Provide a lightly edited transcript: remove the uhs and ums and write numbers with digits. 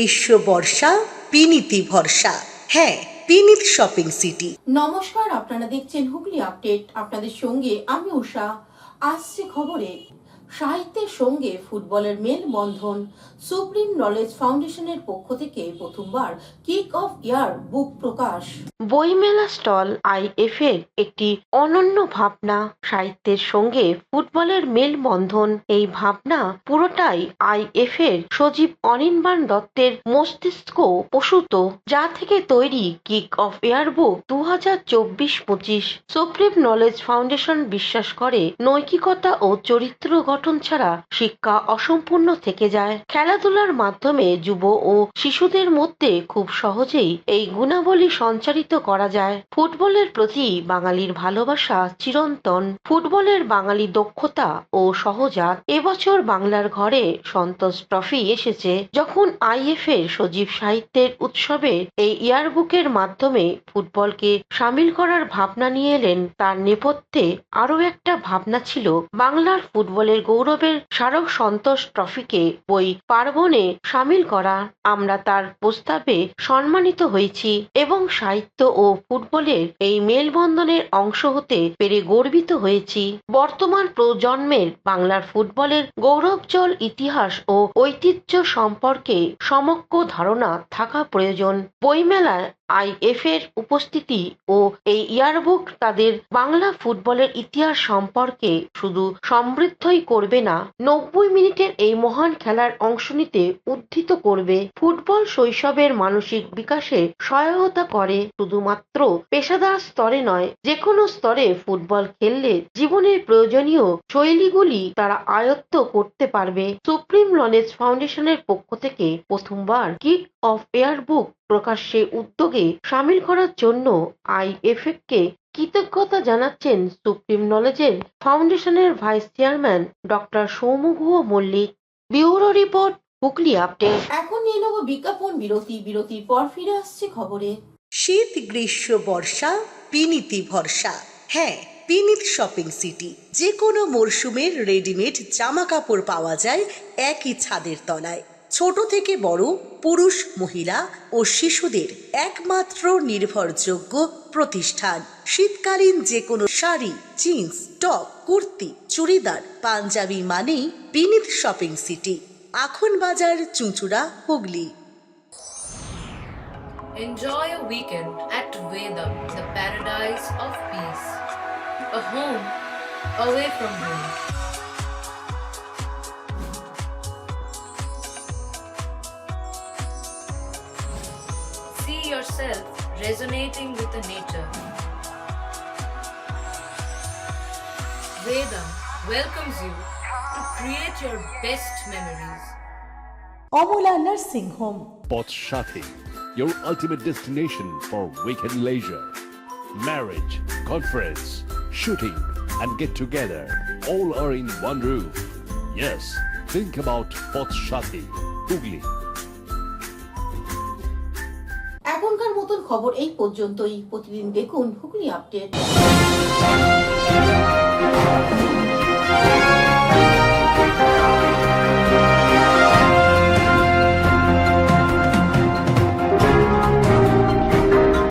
গ্রীষ্ম বর্ষা পিনিতি ভরসা। হ্যাঁ, পিনিত শপিং সিটি। নমস্কার, আপনারা দেখছেন হুগলি আপডেট। আপনাদের সঙ্গে আমি উষা। আসছে খবরে সাহিত্যের সঙ্গে ফুটবলের মেলবন্ধন। সুপ্রিম নলেজ ফাউন্ডেশনের পক্ষ থেকে প্রথমবার কিক অফ ইয়ার বুক প্রকাশ। বইমেলা স্টল আইএফ এর একটি অনন্য ভাবনা, সাহিত্যের সঙ্গে ফুটবলের মেলবন্ধন। এই ভাবনা পুরোটাই আইএফ এর সজীব অনির্বাণ দত্তের মস্তিষ্ক প্রসূত, যা থেকে তৈরি কিক অফ ইয়ার বুক 2024-25। সুপ্রিম নলেজ ফাউন্ডেশন বিশ্বাস করে নৈতিকতা ও চরিত্র গঠন ছাড়া শিক্ষা অসম্পূর্ণ থেকে যায়। খেলাধুলার মাধ্যমে যুব ও শিশুদের মধ্যে খুব সহজেই এই গুণাবলী সঞ্চারিত করা যায়। ফুটবলের প্রতি বাঙালির ভালোবাসা চিরন্তন। ফুটবলের বাঙালি দক্ষতা ও সহজাত। এবছর বাংলার ঘরে সন্তোষ ট্রফি এসেছে। যখন আইএফ এর সজীব সাহিত্যের উৎসবে এই ইয়ারবুকের মাধ্যমে ফুটবলকে সামিল করার ভাবনা নিয়ে এলেন, তার নেপথ্যে আরও একটা ভাবনা ছিল বাংলার ফুটবলের গৌরবের স্মারক সন্তোষ ট্রফিকে বই পার্বণে সামিল করা। আমরা তার প্রস্তাবে সম্মানিত হয়েছি এবং সাহিত্য ও ফুটবলের এই মেলবন্ধনের অংশ হতে পেরে গর্বিত হয়েছি। বর্তমান প্রজন্মের বাংলার ফুটবলের গৌরবজ্জ্বল ইতিহাস ও ঐতিহ্য সম্পর্কে সমগ্র ধারণা থাকা প্রয়োজন। বইমেলায় আইএফ এর উপস্থিতি ও এই ইয়ারবুক তাদের বাংলা ফুটবলের ইতিহাস সম্পর্কে শুধু সমৃদ্ধই করবে না, 90 মিনিটের এই মহান খেলার অংশ নিতে উদ্ধৃত করবে। ফুটবল শৈশবের মানসিক বিকাশে সহায়তা করে। শুধুমাত্র পেশাদার স্তরে নয়, যে কোনো স্তরে ফুটবল খেললে জীবনের প্রয়োজনীয় শৈলীগুলি তারা আয়ত্ত করতে পারবে। সুপ্রিম নলেজ ফাউন্ডেশনের পক্ষ থেকে প্রথমবার কিক অফ ইয়ার বুক প্রকাশ্যে উদ্যোগে সামিল করার জন্য আইএফএ কে কৃতজ্ঞতা জানাচ্ছেন সুপ্রিম নলেজের ফাউন্ডেশনের vice chairman doctor Soumya Guha Mallick. Bureau report, Hooghly update. এখন নিয়ে নেব বিজ্ঞাপন বিরতি। বিরতির পর ফিরে আসছে খবরে। শীত গ্রীষ্ম বর্ষা পিনিতি ভরসা। হ্যাঁ, পিনিত শপিং সিটি। যে কোনো মরশুমের রেডিমেড জামা কাপড় পাওয়া যায় একই ছাদের তলায়। ছোট থেকে বড়, পুরুষ মহিলা ও শিশুদের একমাত্র নির্ভরযোগ্য প্রতিষ্ঠান। শীতকালীন যে কোনো শাড়ি, জিন্স, টপ, কুর্তি, চুড়িদার, পাঞ্জাবি মানেই পিনিত শপিং সিটি। আখন বাজার, চুঁচুড়া, Hooghly. Enjoy a weekend at Vedam, the paradise of peace. A home away from home. See yourself resonating with the nature. Vedam welcomes you to create your best memories. Amala nursing home. Potshati, your ultimate destination for weekend leisure. Marriage, conference, shooting, and get together all are in one roof. Yes, think about Potshati, Hugli. এখনকার মতন খবর এই পর্যন্তই। প্রতিদিন দেখুন Hooghly update.